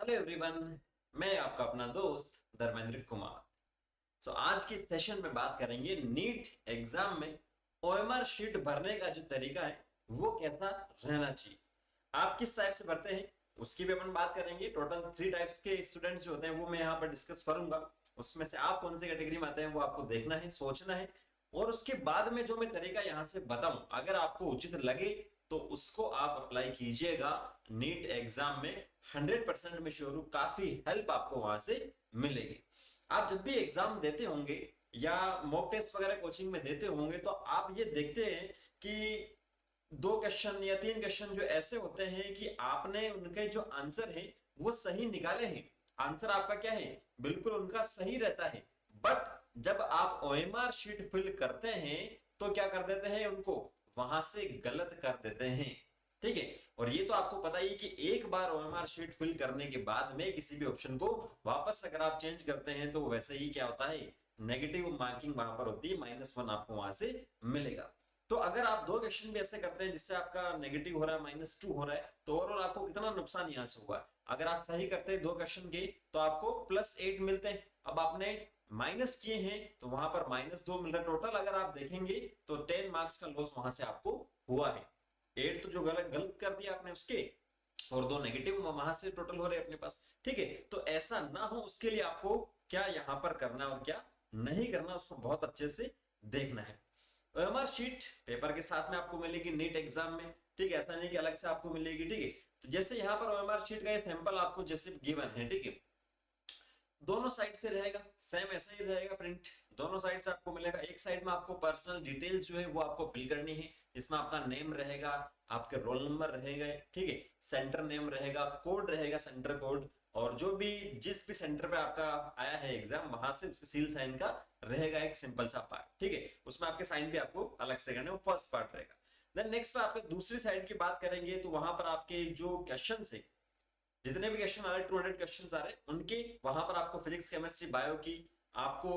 Hello everyone. मैं आपका अपना दोस्त धर्मेंद्र कुमार। आज की सेशन में बात करेंगे नीट एग्जाम में ओएमआर शीट भरने का जो तरीका है वो कैसा रहना चाहिए। आप किस टाइप से भरते हैं उसकी भी अपन बात करेंगे। टोटल 3 टाइप्स के स्टूडेंट्स जो होते हैं वो मैं यहाँ पर डिस्कस करूंगा। उसमें से आप कौन सी कैटेगरी में आते हैं वो आपको देखना है, सोचना है। और उसके बाद में जो मैं तरीका यहाँ से बताऊं, अगर आपको उचित लगे तो उसको आप अप्लाई कीजिएगा नीट एग्जाम में। 100% में श्योर हूं काफी हेल्प आपको वहां से मिलेगी। आप जब भी एग्जाम देते होंगे या मॉक टेस्ट वगैरह कोचिंग में देते होंगे तो आप ये देखते हैं कि 2 क्वेश्चन या 3 क्वेश्चन जो ऐसे होते हैं कि आपने उनके जो आंसर है वो सही निकाले हैं। आंसर आपका क्या है, बिल्कुल उनका सही रहता है। बट जब आप ओएमआर शीट फिल करते हैं तो क्या कर देते हैं, उनको वहां से गलत कर देते हैं। ठीक है। और ये तो आपको पता ही कि एक बार ओएमआर शीट फिल करने के बाद में किसी भी ऑप्शन को वापस अगर आप चेंज करते हैं तो वैसे ही क्या होता है, नेगेटिव मार्किंग वहां पर होती है, -1 आपको वहां से मिलेगा। तो अगर आप 2 क्वेश्चन भी ऐसे करते हैं जिससे आपका नेगेटिव हो रहा है, -2 हो रहा है, तो ओवरऑल आपको कितना नुकसान यहां से हुआ। अगर आप सही करते हैं 2 क्वेश्चन के तो आपको +8 मिलते हैं। अब आपने माइनस किए हैं तो वहां पर -2 मिल रहा है। टोटल अगर आप देखेंगे तो 10 मार्क्स का लॉस वहां से आपको हुआ है। 8 तो जो गलत गलत कर दिया आपने उसके, और 2 नेगेटिव वहां से टोटल हो रहे हैं अपने पास। ठीक है। तो ऐसा ना हो उसके लिए आपको क्या यहां पर करना है और क्या नहीं करना उसको बहुत अच्छे से देखना है। ओएमआर शीट पेपर के साथ में आपको मिलेगी नीट एग्जाम में। ठीक है, ऐसा नहीं कि अलग से आपको मिलेगी। ठीक है। तो जैसे यहाँ पर ओएमआर शीट का ये सैंपल आपको जैसे गिवन है, ठीक है, दोनों साइड से रहेगा, सेम ऐसा ही रहेगा प्रिंट। दोनों साइड से आपको मिलेगा। एक साइड में आपको पर्सनल डिटेल्स जो है वो आपको फिल करनी है, जिसमें आपका नेम रहेगा, आपके रोल नंबर रहेगा, ठीक है, सेंटर नेम रहेगा, कोड रहेगा, सेंटर कोड, और जो भी जिस भी सेंटर पे आपका आया है एग्जाम वहां से उसके सील साइन का रहेगा एक सिंपल सा पार्ट। ठीक है। उसमें आपके साइन भी आपको अलग से करने, वो फर्स्ट पार्ट रहेगा। देन नेक्स्ट पे आपके दूसरी साइड की बात करेंगे तो वहां पर आपके जो क्वेश्चन है, जितने भी क्वेश्चन आ रहे 200 क्वेश्चन आ रहे हैं उनके वहां पर आपको फिजिक्स केमिस्ट्री बायो की आपको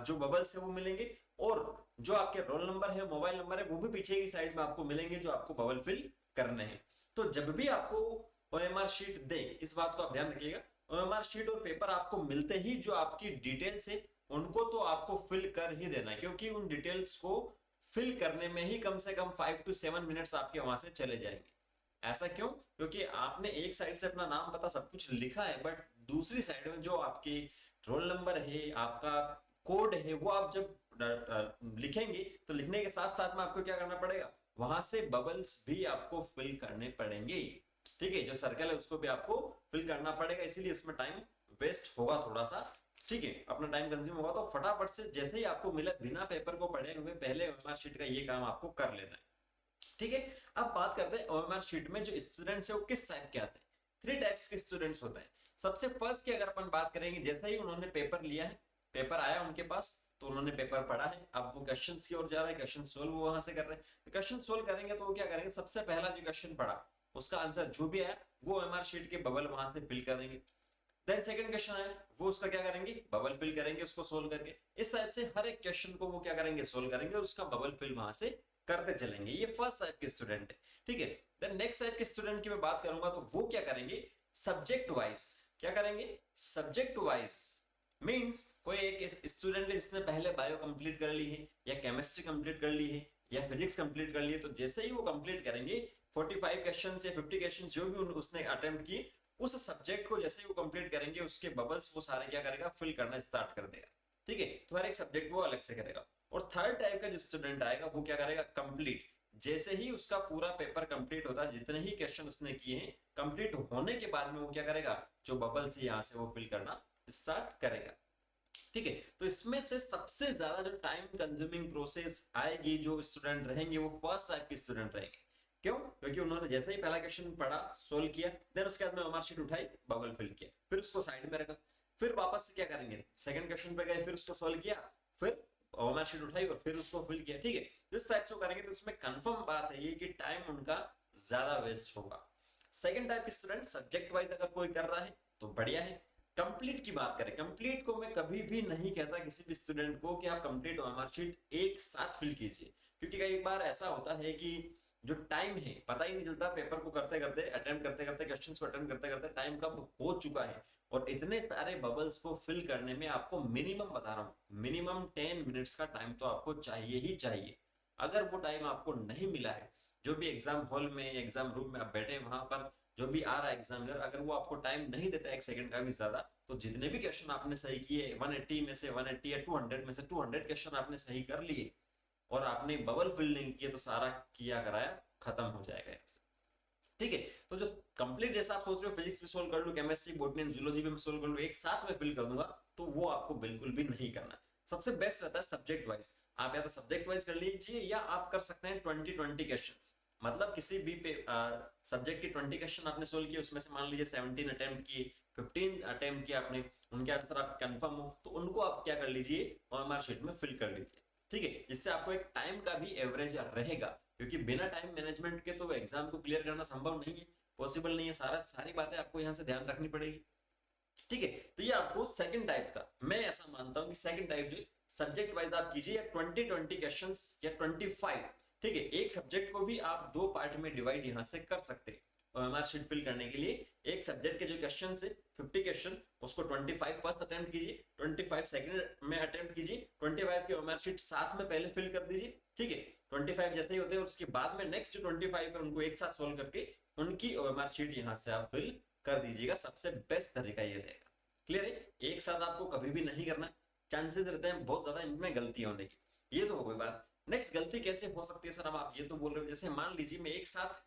जो बबल्स है वो मिलेंगे। और जो आपके रोल नंबर है, मोबाइल नंबर है, वो भी पीछे की साइड में आपको मिलेंगे जो आपको बबल फिल करने हैं। तो जब भी आपको ओएमआर शीट दे, इस बात को आप ध्यान रखिएगा, ओएमआर शीट और पेपर आपको मिलते ही जो आपकी डिटेल्स है उनको तो आपको फिल कर ही देना है, क्योंकि उन डिटेल्स को फिल करने में ही कम से कम 5 to 7 मिनट्स आपके वहां से चले जाएंगे। ऐसा क्यों? क्योंकि आपने एक साइड से अपना नाम पता सब कुछ लिखा है, बट दूसरी साइड में जो आपकी रोल नंबर है, आपका कोड है, वो आप जब लिखेंगे तो लिखने के साथ साथ में आपको क्या करना पड़ेगा, वहां से बबल्स भी आपको फिल करने पड़ेंगे। ठीक है, जो सर्कल है उसको भी आपको फिल करना पड़ेगा, इसीलिए इसमें टाइम वेस्ट होगा थोड़ा सा। ठीक है, अपना टाइम कंज्यूम होगा। तो फटाफट से जैसे ही आपको मिला, बिना पेपर को पढ़े हुए पहले ओएमआर शीट का ये काम आपको कर लेना है। ठीक है। अब बात करते हैं ओएमआर शीट में जो स्टूडेंट्स है वो किस टाइप के आते हैं। 3 टाइप्स के स्टूडेंट्स होते हैं। सबसे फर्स्ट की अगर अपन बात करेंगे, जैसे ही उन्होंने पेपर लिया है, पेपर आया उनके पास, तो उन्होंने पेपर पढ़ा है, अब वो क्वेश्चन की ओर जा रहे हैं, क्वेश्चन सोल्व वो वहां से कर रहे हैं। तो क्वेश्चन सोल्व करेंगे तो वो क्या करेंगे, सबसे पहला जो क्वेश्चन पढ़ा उसका आंसर जो भी आया वो ओएमआर शीट के बबल वहां से फिल करेंगे। देन सेकंड क्वेश्चन आया, वो उसका क्या करेंगे, बबल फिल करेंगे उसको सोल्व करके। इस टाइप से हर एक क्वेश्चन को वो क्या करेंगे, सोल्व करेंगे और उसका बबल फिल वहां से करते चलेंगे। ये फर्स्ट टाइप के स्टूडेंट है। ठीक है। देन नेक्स्ट टाइप के स्टूडेंट की मैं बात करूंगा तो वो क्या करेंगे, सब्जेक्ट वाइज क्या करेंगे, सब्जेक्ट वाइज मींस कोई एक स्टूडेंट है जिसने पहले बायो कंप्लीट कर ली है या केमिस्ट्री कंप्लीट कर ली है या फिजिक्स कंप्लीट कर ली है, तो जैसे ही वो कंप्लीट करेंगे 45 क्वेश्चन या 50 क्वेश्चन जो भी उसने अटेम्प्ट किए, उस सब्जेक्ट को जैसे ही वो कंप्लीट करेंगे उसके बबल्स वो सारे क्या करेगा, फिल करना स्टार्ट कर देगा। ठीक है। तो हर एक सब्जेक्ट वो अलग से करेगा। और थर्ड टाइप का जो स्टूडेंट आएगा वो क्या करेगा, कंप्लीट। जैसे ही उसका पूरा पेपर कंप्लीट होता है, जितने ही क्वेश्चन उसने किए हैं, कंप्लीट होने के बाद में वो क्या करेगा, जो बबल्स है यहां से वो फिल करना स्टार्ट करेगा। ठीक है। तो इसमें से सबसे ज्यादा जो टाइम कंज्यूमिंग प्रोसेस आएगी, जो स्टूडेंट रहेंगे वो फर्स्ट टाइप के स्टूडेंट रहेंगे। क्यों? क्योंकि उन्होंने जैसे ही पहला क्वेश्चन पढ़ा, सोल्व किया, देन उसके बाद में ओएमआर शीट उठाई, बबल फिल किया, फिर उसको साइड में रखा, फिर वापस से क्या करेंगे, सेकंड क्वेश्चन पे गए, फिर उसको सोल्व किया, फिर ओएमआर शीट उठाई और फिर उसको फिल किया। ठीक है। इस टाइप से करेंगे तो उसमें कंफर्म बात है ये कि टाइम उनका ज्यादा वेस्ट होगा। Second type student subject wise अगर कोई कर रहा है तो बढ़िया है। कंप्लीट की बात करें, कंप्लीट को मैं कभी भी नहीं कहता किसी भी स्टूडेंट को कि आप कंप्लीट ओएमआर शीट एक साथ फिल कीजिए, क्योंकि कई बार ऐसा होता है कि जो टाइम है पता ही नहीं चलता, पेपर को करते करते, अटेम्प्ट करते करते, क्वेश्चंस को अटेम्प्ट करते करते टाइम कब हो चुका है। और इतने सारे बबल्स को फिल करने में आपको मिनिमम बता रहा हूं, मिनिमम 10 मिनट्स का टाइम तो आपको चाहिए ही चाहिए। अगर वो टाइम आपको नहीं मिला है, जो भी एग्जाम हॉल में, एग्जाम रूम में आप बैठे वहां पर जो भी आ रहा है एग्जामिनर, अगर वो आपको टाइम नहीं देता 1 सेकंड का भी ज्यादा, तो जितने भी क्वेश्चन आपने सही किए 180 में से 180 या 200 में से 200 क्वेश्चन आपने सही कर लिए और आपने बबल फिल नहीं किए, तो सारा किया कराया खत्म हो जाएगा यहाँ से। ठीक है, तो जो कंप्लीट जैसा आप सोच रहे हो फिजिक्स भी सोल्व कर लूं, केमिस्ट्री, बॉटनी एंड जूलॉजी भी मैं सोल्व कर लूं, एक साथ में फिल कर दूंगा, तो वो आपको बिल्कुल भी नहीं करना। सबसे बेस्ट रहता है सब्जेक्ट वाइज, आप या तो सब्जेक्ट वाइज कर लीजिए या आप कर सकते हैं 20-20 क्वेश्चंस। मतलब किसी भी सब्जेक्ट के 20 क्वेश्चन आपने सोल्व किए, उसमें से मान लीजिए 17 अटेम्प्ट किए, 15 अटेम्प्ट किए आपने, उनके आंसर आप कंफर्म हो, तो उनको आप क्या कर लीजिए, ओएमआर शीट में फिल कर लीजिए। ठीक है, जिससे आपको एक टाइम का भी एवरेज रहेगा, क्योंकि बिना टाइम मैनेजमेंट के तो एग्जाम को क्लियर करना संभव नहीं है, पॉसिबल नहीं है, सारी बातें आपको यहाँ से ध्यान रखनी पड़ेगी। ठीक है, तो ये आपको सेकंड टाइप का, मैं ऐसा मानता हूं कि सेकंड टाइप जो सब्जेक्ट वाइज आप कीजिए, या 20-20 क्वेश्चंस या 25। ठीक है, एक सब्जेक्ट को भी आप दो पार्ट में डिवाइड यहां से कर सकते हैं ओएमआर शीट फिल करने के लिए। एक सब्जेक्ट के जो क्वेश्चन है 50 क्वेश्चन, उसको 25 फर्स्ट अटेम्प्ट कीजिए, 25 सेकंड में अटेम्प्ट कीजिए, 25 के ओएमआर शीट साथ में पहले फिल कर दीजिए। ठीक है, 25 जैसे ही होते हैं उसके बाद में नेक्स्ट जो 25 है उनको एक साथ सोल्व करके उनकी ओएमआर शीट यहां से आप फिल कर दीजिएगा, सबसे बेस्ट तरीका ये रहेगा। क्लियर है, एक साथ आपको कभी भी नहीं करना, चांसेस रहते हैं बहुत ज्यादा इनमें गलती होने की। ये तो हो गई बात। नेक्स्ट गलती कैसे हो सकती है सर, अब आप ये तो बोल रहे हो, जैसे मान लीजिए मैं एक साथ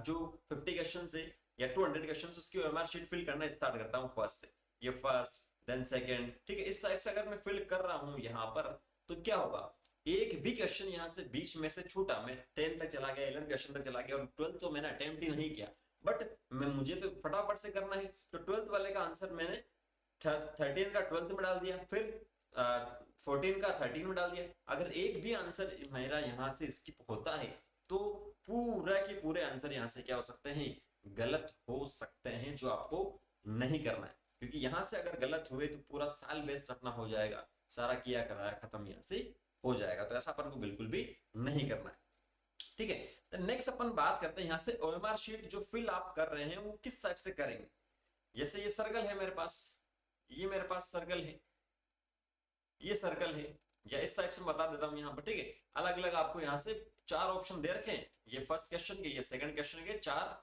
जो 50 क्वेश्चन से या 200 क्वेश्चन उसकी ओएमआर शीट फिल करना स्टार्ट करता हूँ फर्स्ट से, ये फर्स्ट देन सेकंड, ठीक है, इस टाइप से अगर मैं फिल कर रहा हूँ यहाँ पर, तो क्या होगा, एक भी क्वेश्चन यहाँ से बीच में से छूटा, मैं 10 तक चला गया, 11 क्वेश्चन तक चला गया और 12 तो मैंने अटेम्प्ट ही नहीं किया, बट मैं मुझे तो फटाफट से करना है, तो 12th वाले का आंसर मैंने 13 का 12th में डाल दिया, फिर 14 का 13 में डाल दिया। अगर एक भी आंसर मेरा यहाँ से स्किप होता है, तो पूरा के पूरे आंसर यहाँ से क्या हो सकते हैं, गलत हो सकते हैं, जो आपको नहीं करना है, क्योंकि यहाँ से अगर गलत हुए तो पूरा साल वेस्ट अपना हो जाएगा, सारा किया कराया खत्म यहाँ से हो जाएगा, तो ऐसा अपन को बिल्कुल भी नहीं करना है। ठीक है, नेक्स्ट अपन बात करते हैं यहाँ से ओएमआर शीट जो फिल आप कर रहे हैं वो किस टाइप से करेंगे। जैसे ये सर्कल है मेरे पास, ये मेरे पास सर्कल है, ये सर्कल है, या इस टाइप से बता देता हूं यहाँ पर। ठीक है, अलग अलग आपको यहाँ से 4 ऑप्शन दे रखे हैं, ये फर्स्ट क्वेश्चन के, ये सेकंड क्वेश्चन के, 4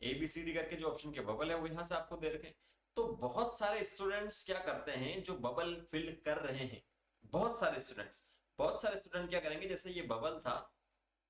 ABCD करके जो ऑप्शन के बबल है वो यहाँ से आपको दे रखे हैं। तो बहुत सारे स्टूडेंट्स क्या करते हैं जो बबल फिल कर रहे हैं, बहुत सारे स्टूडेंट क्या करेंगे, जैसे ये बबल था,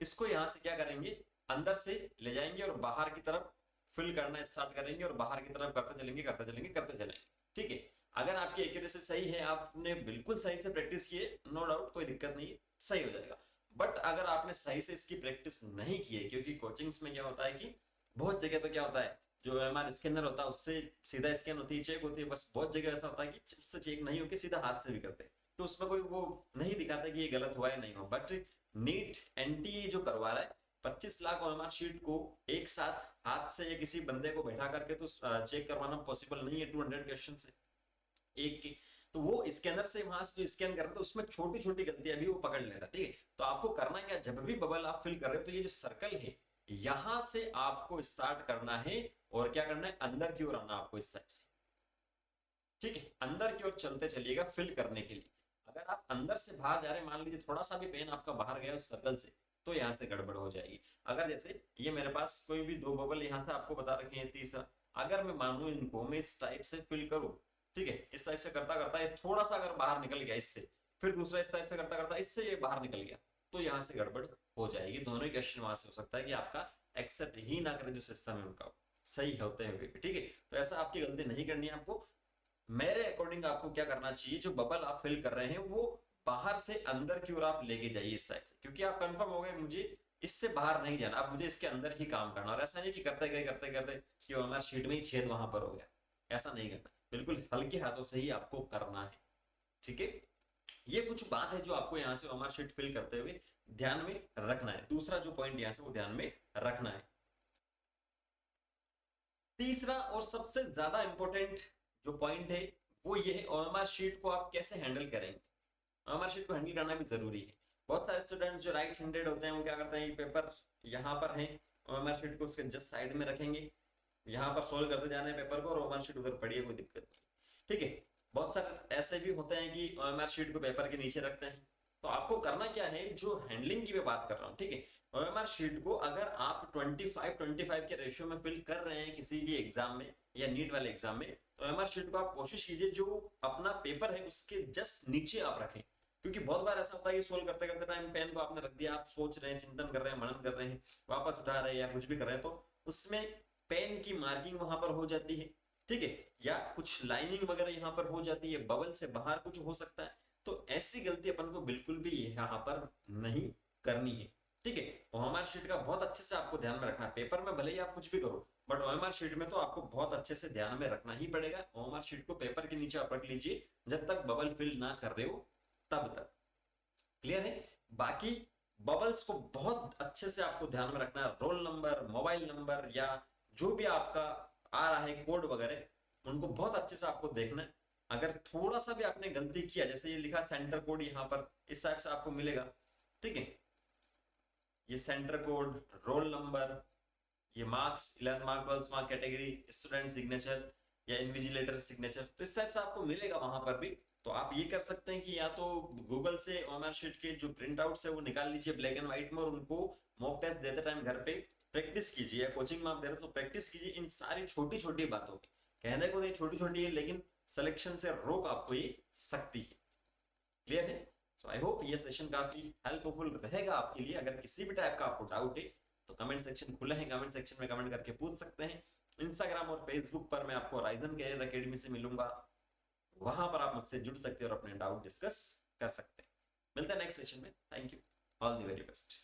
इसको यहाँ से क्या करेंगे, अंदर से ले जाएंगे और बाहर की तरफ फिल करना स्टार्ट करेंगे, और बाहर की तरफ करते चलेंगे करते चलेंगे करते चलेंगे। ठीक है, अगर आपकी एक्यूरेसी सही है, आपने बिल्कुल सही से प्रैक्टिस की है, नो डाउट कोई दिक्कत नहीं, सही हो जाएगा। बट अगर आपने सही से इसकी प्रैक्टिस नहीं की है, क्योंकि कोचिंग्स में क्या होता है कि बहुत जगह तो क्या होता है, जो हमारा स्कैनर होता है उससे सीधा स्कैन होती है, चेक होती है, बस बहुत जगह ऐसा होता है कि उससे चेक नहीं होकर सीधा हाथ से भी करते हैं, तो उसमें कोई वो नहीं दिखाता कि ये गलत हुआ है नहीं हुआ। बट नीट एनटीए जो करवा रहा है 25 लाख ओएमआर शीट को एक साथ हाथ से या किसी बंदे को बैठा करके तो चेक करवाना पॉसिबल नहीं है 200 क्वेश्चन से एक की, तो वो स्कैनर से वहां से जो स्कैन कर रहे थे उसमें छोटी छोटी गलतियां भी वो पकड़ लेता। ठीक है, तो आपको करना क्या, जब भी बबल आप फिल कर रहे हो तो ये जो सर्कल है यहां से आपको स्टार्ट करना है, और क्या करना है, अंदर की ओर आना आपको इस टाइप से। ठीक है, अंदर की ओर चलते चलिएगा फिल करने के लिए। अगर आप अंदर से बाहर जा रहे हैं, मान लीजिए थोड़ा सा भी पेन आपका बाहर गया उस सर्कल से, तो यहाँ से गड़बड़ हो जाएगी। अगर जैसे ये मेरे पास कोई भी दो बबल यहाँ से आपको बता रखे हैं, तीसरा अगर मैं मानू इनको मैं इस टाइप से फिल करूं, ठीक है, इस टाइप से करता करता ये थोड़ा सा अगर बाहर निकल गया इससे, फिर दूसरा इस टाइप से करता करता इससे ये बाहर निकल गया, तो यहाँ से गड़बड़ हो जाएगी। दोनों ही क्वेश्चन वहां से हो सकता है कि आपका एक्सेप्ट ही ना करे जो सिस्टम है उनका, सही होते हुए भी। ठीक है, तो ऐसा आपकी गलती नहीं करनी है आपको। मेरे अकॉर्डिंग आपको क्या करना चाहिए, जो बबल आप फिल कर रहे हैं वो बाहर से अंदर की ओर आप लेके जाइए इस साइड से, क्योंकि आप कंफर्म हो गए मुझे इससे बाहर नहीं जाना, अब मुझे इसके अंदर ही काम करना, और ऐसा नहीं कि करते गए करते करते कि हमारे शीट में ही छेद वहां पर हो गया, ऐसा नहीं करना, बिल्कुल हल्के हाथों से ही आपको करना है। ठीक है, ये कुछ बात है जो आपको यहाँ से हमारा शीट फिल करते हुए ध्यान में रखना है। दूसरा जो पॉइंट यहाँ से वो ध्यान में रखना है। तीसरा और सबसे ज्यादा इंपॉर्टेंट जो पॉइंट है वो ये है, ओएमआर शीट को आप कैसे हैंडल करेंगे। ओएमआर शीट को हैंडल करना भी जरूरी है। बहुत सारे स्टूडेंट्स जो राइट हैंडेड होते हैं वो क्या करते हैं, पेपर यहाँ पर है, ओएमआर शीट को उसके जस्ट साइड में रखेंगे, यहाँ पर सोल्व करते जाना है पेपर को, और ओएमआर शीट उधर पड़ी है, कोई दिक्कत नहीं। ठीक है, बहुत सारे ऐसे भी होते हैं कि ओएमआर शीट को पेपर के नीचे रखते हैं। तो आपको करना क्या है, जो हैंडलिंग की मैं बात कर रहा हूँ, ठीक है, ओएमआर शीट को अगर आप 25-25 के रेशियो में फिल कर रहे हैं किसी भी एग्जाम में या नीट वाले एग्जाम में, तो ओएमआर शीट को आप कोशिश कीजिए जो अपना पेपर है उसके जस्ट नीचे आप रखें। क्योंकि बहुत बार ऐसा होता है कि सोल्व करते करते टाइम पेन को आपने रख दिया, आप सोच रहे हैं, चिंतन कर रहे हैं, मनन कर रहे हैं, वापस उठा रहे हैं या कुछ भी कर रहे हैं, तो उसमें पेन की मार्किंग वहां पर हो जाती है, ठीक है, या कुछ लाइनिंग वगैरह यहाँ पर हो जाती है, बबल से बाहर कुछ हो सकता है। तो ऐसी गलती अपन को बिल्कुल भी यहाँ पर नहीं करनी है। ठीक है, ओएमआर शीट का बहुत अच्छे से आपको ध्यान में रखना है। पेपर में भले ही आप कुछ भी करो, बट ओएमआर शीट में तो आपको बहुत अच्छे से ध्यान में रखना ही पड़ेगा। ओएमआर शीट को पेपर के नीचे आप रख लीजिए जब तक बबल फिल ना कर रहे हो तब तक। क्लियर है? बाकी बबल्स को बहुत अच्छे से आपको ध्यान में रखना है। रोल नंबर, मोबाइल नंबर या जो भी आपका आ रहा है कोड वगैरह, उनको बहुत अच्छे से आपको देखना है। अगर थोड़ा सा भी आपने गलती किया, जैसे ये लिखा सेंटर कोड यहाँ पर इस टाइप से आपको मिलेगा, ठीक है, ये सेंटर कोड, रोल नंबर, ये marks, 11th mark, 12th mark category, student signature या इन्विजिलेटर सिग्नेचर, तो इस टाइप से आपको मिलेगा वहां पर भी। तो आप ये कर सकते हैं कि या तो गूगल से ओएमआर शीट के जो प्रिंट आउट है वो निकाल लीजिए ब्लैक एंड व्हाइट में, और उनको मॉक टेस्ट देते टाइम घर पे प्रैक्टिस कीजिए, या कोचिंग में आप दे रहे हो तो प्रैक्टिस कीजिए इन सारी छोटी छोटी बातों की। कहने को नहीं छोटी छोटी है, लेकिन सिलेक्शन से रोक आपको ये सकती है। क्लियर है? सो आई होप ये सेशन काफी हेल्पफुल रहेगा आपके लिए। अगर किसी भी टाइप का आपको डाउट है तो कमेंट सेक्शन खुला है, कमेंट सेक्शन में कमेंट करके पूछ सकते हैं। इंस्टाग्राम और फेसबुक पर मैं आपको राइजन कैरियर एकेडमी से मिलूंगा, वहां पर आप मुझसे जुड़ सकते हैं और अपने डाउट डिस्कस कर सकते हैं। मिलते हैं नेक्स्ट सेशन में। Thank you, all the very best.